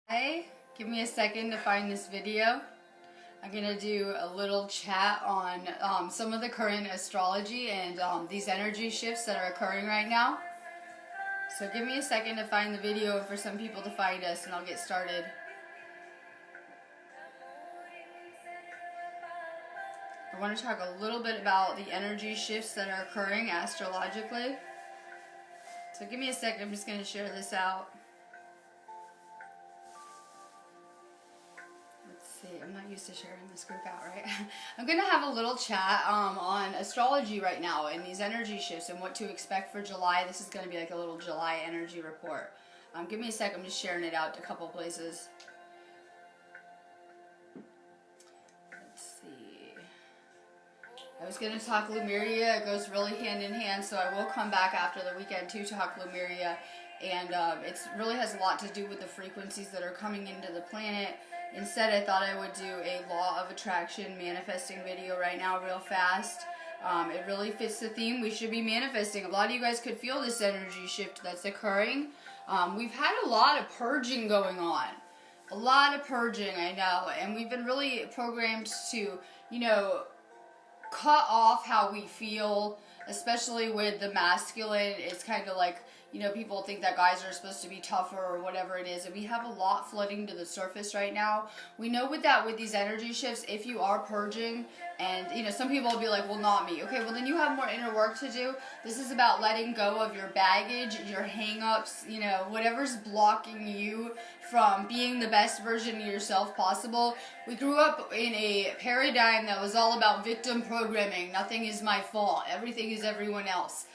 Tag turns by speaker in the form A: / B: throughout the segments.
A: Hey, give me a second to find this video. I'm going to do a little chat on some of the current astrology and these energy shifts that are occurring right now. So give me a second to find the video and for some people to find us and I'll get started. I want to talk a little bit about the energy shifts that are occurring astrologically. So give me a second, I'm just going to share this out. I'm not used to sharing this group out, right? I'm going to have a little chat on astrology right now and these energy shifts and what to expect for July. This is going to be like a little July energy report. Give me a sec, I'm just sharing it out to a couple places. Let's see. I was going to talk Lemuria. It goes really hand in hand, so I will come back after the weekend to talk Lemuria. And it really has a lot to do with the frequencies that are coming into the planet. Instead, I thought I would do a law of attraction manifesting video right now real fast. It really fits the theme. We should be manifesting. A lot of you guys could feel this energy shift that's occurring. We've had a lot of purging going on. A lot of purging, I know. And we've been really programmed to, cut off how we feel, especially with the masculine. It's kind of like, people think that guys are supposed to be tougher or whatever it is, and we have a lot flooding to the surface right now. We know with these energy shifts, if you are purging, and some people will be like, well, not me. Okay, well then you have more inner work to do. This is about letting go of your baggage, your hang-ups, whatever's blocking you from being the best version of yourself possible. We grew up in a paradigm that was all about victim programming. Nothing is my fault. Everything is everyone else.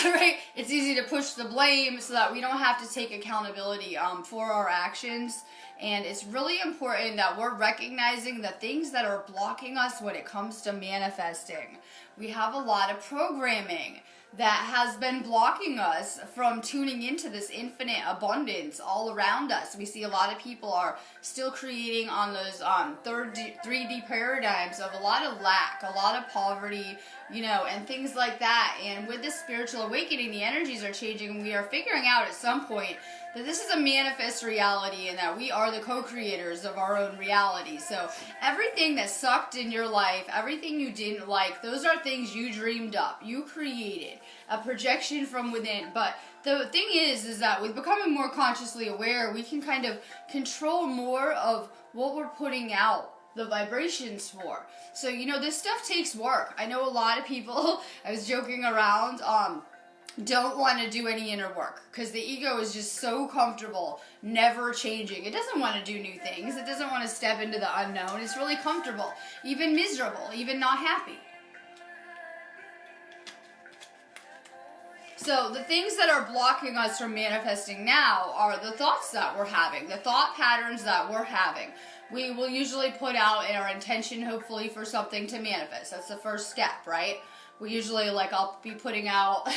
A: Right? It's easy to push the blame so that we don't have to take accountability for our actions. And it's really important that we're recognizing the things that are blocking us when it comes to manifesting. We have a lot of programming that has been blocking us from tuning into this infinite abundance all around us. We see a lot of people are still creating on those 3D paradigms of a lot of lack, a lot of poverty, and things like that. And with this spiritual awakening, the energies are changing, and we are figuring out at some point that this is a manifest reality and that we are the co-creators of our own reality. So everything that sucked in your life, everything you didn't like, those are things you dreamed up, you created, a projection from within. But the thing is that with becoming more consciously aware, we can kind of control more of what we're putting out the vibrations for. So, this stuff takes work. I know a lot of people, I was joking around, don't want to do any inner work because the ego is just so comfortable never changing. It doesn't want to do new things. It doesn't want to step into the unknown. It's really comfortable, even miserable, even not happy. So the things that are blocking us from manifesting now are the thoughts that we're having, the thought patterns that we're having. We will usually put out our intention, hopefully, for something to manifest. That's the first step, right? We usually, I'll be putting out,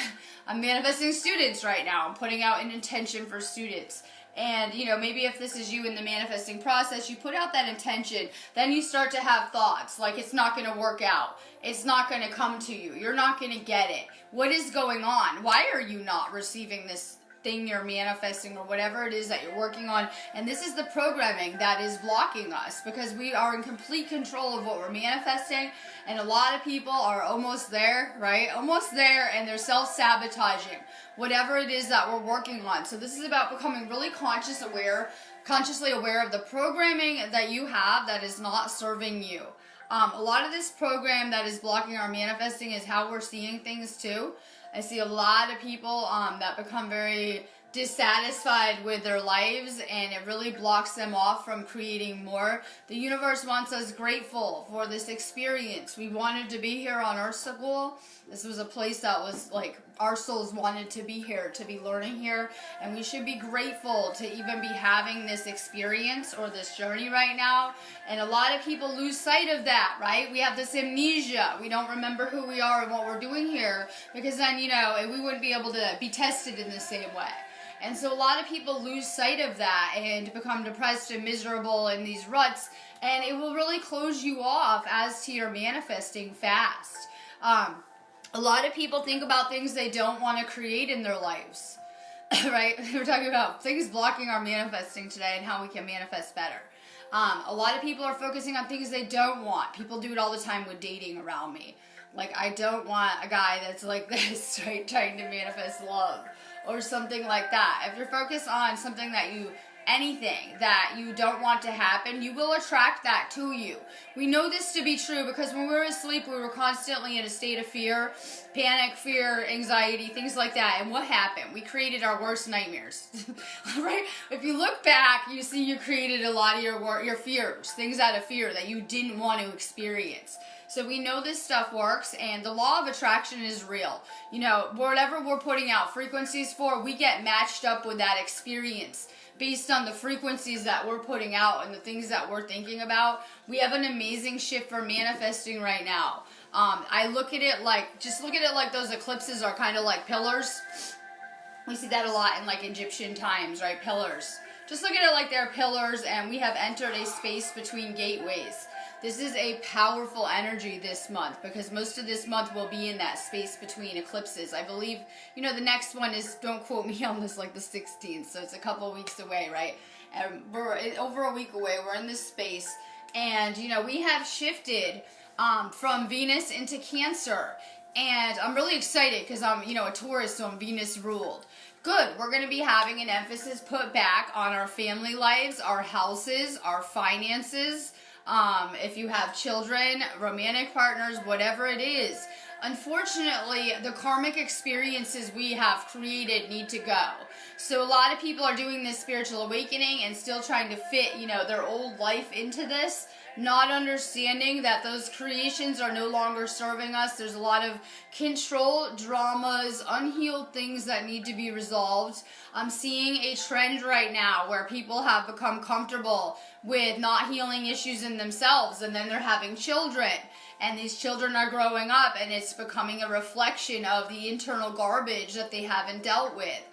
A: I'm manifesting students right now. I'm putting out an intention for students. And, maybe if this is you in the manifesting process, you put out that intention, then you start to have thoughts like it's not going to work out. It's not going to come to you. You're not going to get it. What is going on? Why are you not receiving this thing you're manifesting or whatever it is that you're working on? And this is the programming that is blocking us because we are in complete control of what we're manifesting, and a lot of people are almost there, right? Almost there, and they're self-sabotaging whatever it is that we're working on. So this is about becoming really consciously aware of the programming that you have that is not serving you. A lot of this program that is blocking our manifesting is how we're seeing things too. I see a lot of people that become very dissatisfied with their lives, and it really blocks them off from creating more. The universe wants us grateful for this experience. We wanted to be here on Earth School. This was a place that was our souls wanted to be here, to be learning here, and we should be grateful to even be having this experience or this journey right now. And a lot of people lose sight of that, right? We have this amnesia. We don't remember who we are and what we're doing here because then, we wouldn't be able to be tested in the same way. And so a lot of people lose sight of that and become depressed and miserable in these ruts, and it will really close you off as to your manifesting fast. A lot of people think about things they don't want to create in their lives. right? We're talking about things blocking our manifesting today and how we can manifest better. A lot of people are focusing on things they don't want. People do it all the time with dating around me. Like, I don't want a guy that's like this, right? Trying to manifest love or something like that. If you're focused on something that anything that you don't want to happen, you will attract that to you. We know this to be true because when we were asleep, we were constantly in a state of fear, panic, fear, anxiety, things like that. And what happened? We created our worst nightmares, right? If you look back, you see you created a lot of your fears, things out of fear that you didn't want to experience. So we know this stuff works, and the law of attraction is real. You know, whatever we're putting out frequencies for, we get matched up with that experience based on the frequencies that we're putting out and the things that we're thinking about. We have an amazing shift for manifesting right now. I look at it like, just look at it like those eclipses are kind of like pillars. We see that a lot in like Egyptian times, right? Pillars. Just look at it like they're pillars, and we have entered a space between gateways. This is a powerful energy this month because most of this month will be in that space between eclipses. I believe, you know, the next one is, don't quote me on this, like the 16th, so it's a couple weeks away, right? And we're over a week away. We're in this space, and, you know, we have shifted from Venus into Cancer, and I'm really excited because I'm, you know, a Taurus, so I'm Venus ruled. Good. We're going to be having an emphasis put back on our family lives, our houses, our finances. If you have children, romantic partners, whatever it is. Unfortunately, the karmic experiences we have created need to go. So a lot of people are doing this spiritual awakening and still trying to fit, you know, their old life into this, not understanding that those creations are no longer serving us. There's a lot of control, dramas, unhealed things that need to be resolved. I'm seeing a trend right now where people have become comfortable with not healing issues in themselves, and then they're having children, and these children are growing up, and it's becoming a reflection of the internal garbage that they haven't dealt with.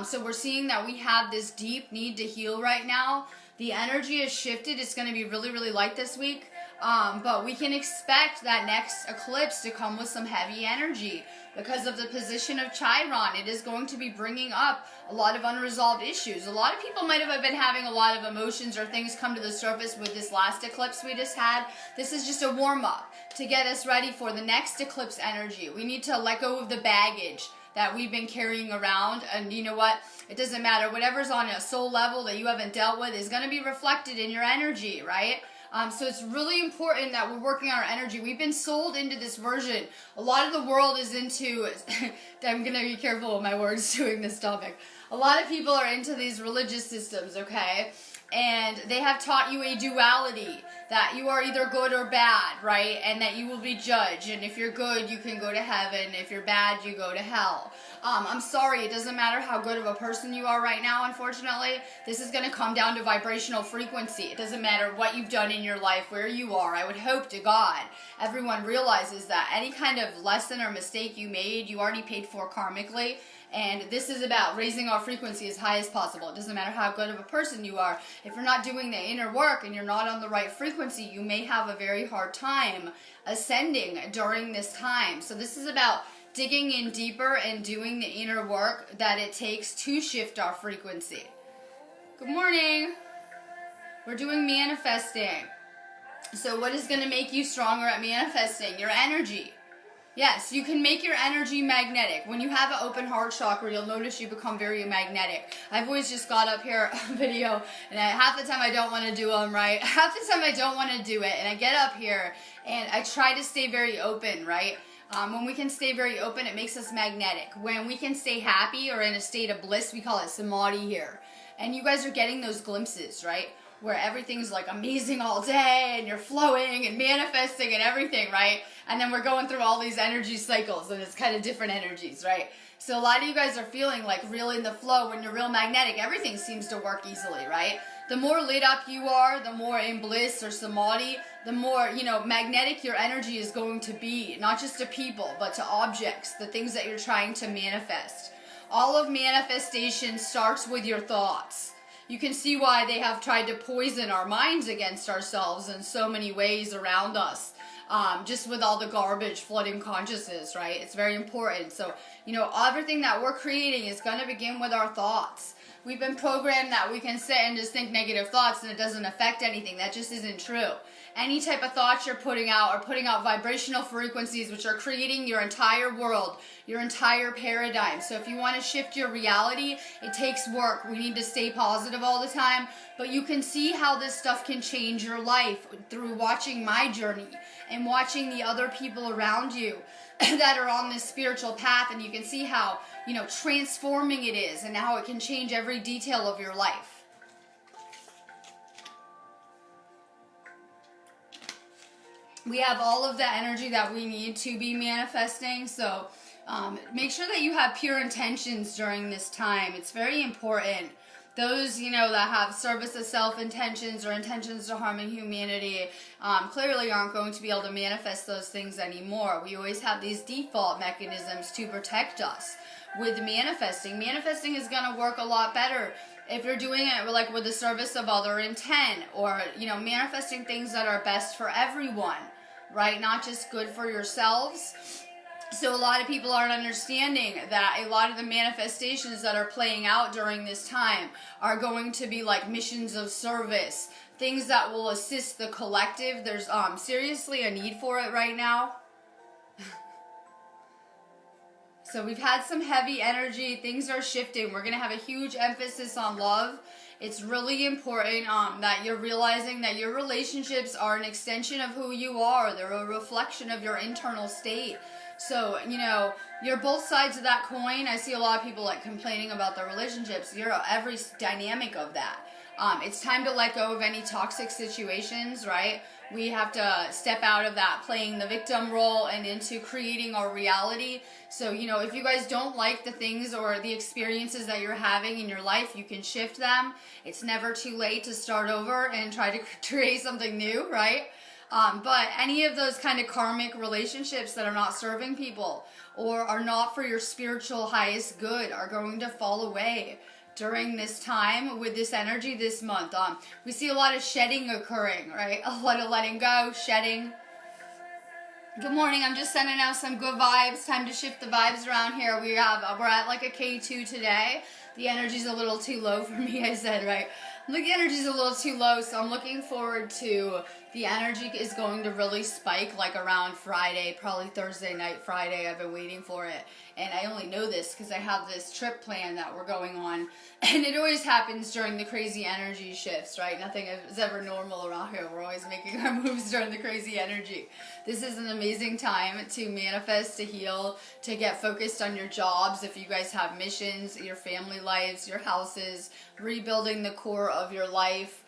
A: So we're seeing that we have this deep need to heal right now. The energy has shifted. It's going to be really, really light this week. But we can expect that next eclipse to come with some heavy energy because of the position of Chiron. It is going to be bringing up a lot of unresolved issues. A lot of people might have been having a lot of emotions or things come to the surface with this last eclipse we just had. This is just a warm-up to get us ready for the next eclipse energy. We need to let go of the baggage that we've been carrying around, and you know what? It doesn't matter. Whatever's on a soul level that you haven't dealt with is going to be reflected in your energy, right? So it's really important that we're working on our energy. We've been sold into this version. A lot of the world is into, I'm going to be careful with my words doing this topic. A lot of people are into these religious systems, okay? And they have taught you a duality, that you are either good or bad, right? And that you will be judged. And if you're good, you can go to heaven. If you're bad, you go to hell. I'm sorry, it doesn't matter how good of a person you are right now, unfortunately. This is going to come down to vibrational frequency. It doesn't matter what you've done in your life, where you are. I would hope to God everyone realizes that any kind of lesson or mistake you made, you already paid for karmically. And this is about raising our frequency as high as possible. It doesn't matter how good of a person you are. If you're not doing the inner work and you're not on the right frequency, you may have a very hard time ascending during this time. So this is about digging in deeper and doing the inner work that it takes to shift our frequency. Good morning. We're doing manifesting. So what is going to make you stronger at manifesting? Your energy. Yes, you can make your energy magnetic. When you have an open heart chakra, you'll notice you become very magnetic. I've always just got up here a video, and half the time I don't want to do them, right? Half the time I don't want to do it, and I get up here, and I try to stay very open, right? When we can stay very open, it makes us magnetic. When we can stay happy or in a state of bliss, we call it samadhi here. And you guys are getting those glimpses, right? Where everything's like amazing all day and you're flowing and manifesting and everything, right? And then we're going through all these energy cycles and it's kind of different energies, right? So a lot of you guys are feeling like real in the flow. When you're real magnetic, everything seems to work easily, right? The more lit up you are, the more in bliss or samadhi, the more, magnetic your energy is going to be, not just to people, but to objects, the things that you're trying to manifest. All of manifestation starts with your thoughts. You can see why they have tried to poison our minds against ourselves in so many ways around us. just with all the garbage flooding consciousness, right? It's very important. So, everything that we're creating is going to begin with our thoughts. We've been programmed that we can sit and just think negative thoughts and it doesn't affect anything. That just isn't true. Any type of thoughts you're putting out are putting out vibrational frequencies which are creating your entire world, your entire paradigm. So if you want to shift your reality, it takes work. We need to stay positive all the time. But you can see how this stuff can change your life through watching my journey and watching the other people around you that are on this spiritual path. And you can see how, transforming it is and how it can change every detail of your life. We have all of the energy that we need to be manifesting. So make sure that you have pure intentions during this time. It's very important. Those, that have service of self intentions or intentions to harming humanity clearly aren't going to be able to manifest those things anymore. We always have these default mechanisms to protect us with manifesting. Manifesting is going to work a lot better if you're doing it like with the service of other intent, or, manifesting things that are best for everyone, right? Not just good for yourselves. So a lot of people aren't understanding that a lot of the manifestations that are playing out during this time are going to be like missions of service, things that will assist the collective. There's seriously a need for it right now. So we've had some heavy energy. Things are shifting. We're going to have a huge emphasis on love. It's really important that you're realizing that your relationships are an extension of who you are. They're a reflection of your internal state. So, you're both sides of that coin. I see a lot of people like complaining about their relationships. You're every dynamic of that. It's time to let go of any toxic situations, right? We have to step out of that playing the victim role and into creating our reality. So, if you guys don't like the things or the experiences that you're having in your life, you can shift them. It's never too late to start over and try to create something new, right? But any of those kind of karmic relationships that are not serving people or are not for your spiritual highest good are going to fall away during this time with this energy this month. We see a lot of shedding occurring, right? A lot of letting go, shedding. Good morning. I'm just sending out some good vibes. Time to shift the vibes around here. We're at like a K2 today. The energy's a little too low for me, I said, right? The energy's a little too low, so I'm looking forward to the energy is going to really spike like around Friday, probably Thursday night, Friday. I've been waiting for it. And I only know this because I have this trip plan that we're going on. And it always happens during the crazy energy shifts, right? Nothing is ever normal around here. We're always making our moves during the crazy energy. This is an amazing time to manifest, to heal, to get focused on your jobs. If you guys have missions, your family lives, your houses, rebuilding the core of your life.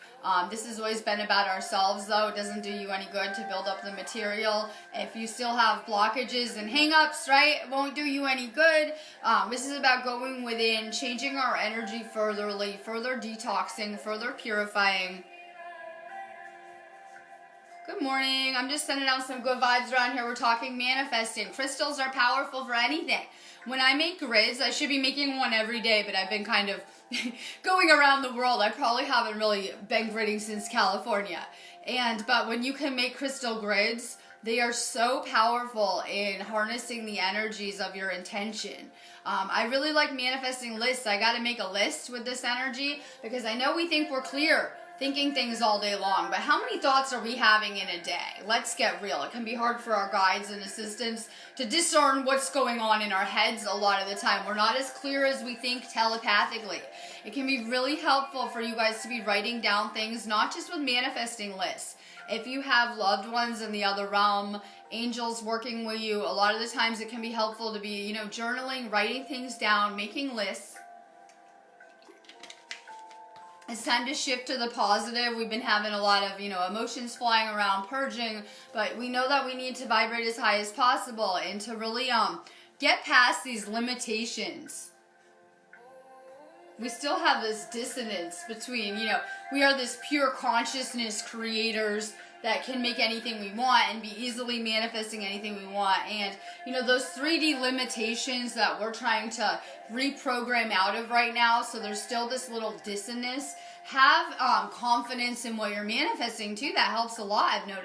A: This has always been about ourselves, though. It doesn't do you any good to build up the material. If you still have blockages and hang-ups, right, it won't do you any good. This is about going within, changing our energy furtherly, further detoxing, further purifying. Good morning. I'm just sending out some good vibes around here. We're talking manifesting. Crystals are powerful for anything. When I make grids, I should be making one every day, but I've been kind of going around the world. I probably haven't really been gridding since California. But when you can make crystal grids, they are so powerful in harnessing the energies of your intention. I really like manifesting lists. I got to make a list with this energy because I know we think we're clear, thinking things all day long, but how many thoughts are we having in a day? Let's get real. It can be hard for our guides and assistants to discern what's going on in our heads a lot of the time. We're not as clear as we think telepathically. It can be really helpful for you guys to be writing down things, not just with manifesting lists. If you have loved ones in the other realm, angels working with you, a lot of the times it can be helpful to be, journaling, writing things down, making lists. It's time to shift to the positive. We've been having a lot of, emotions flying around, purging, but we know that we need to vibrate as high as possible and to really get past these limitations. We still have this dissonance between, we are this pure consciousness creators that can make anything we want and be easily manifesting anything we want. And, those 3D limitations that we're trying to reprogram out of right now, so there's still this little dissonance. Have confidence in what you're manifesting, too. That helps a lot, I've noticed.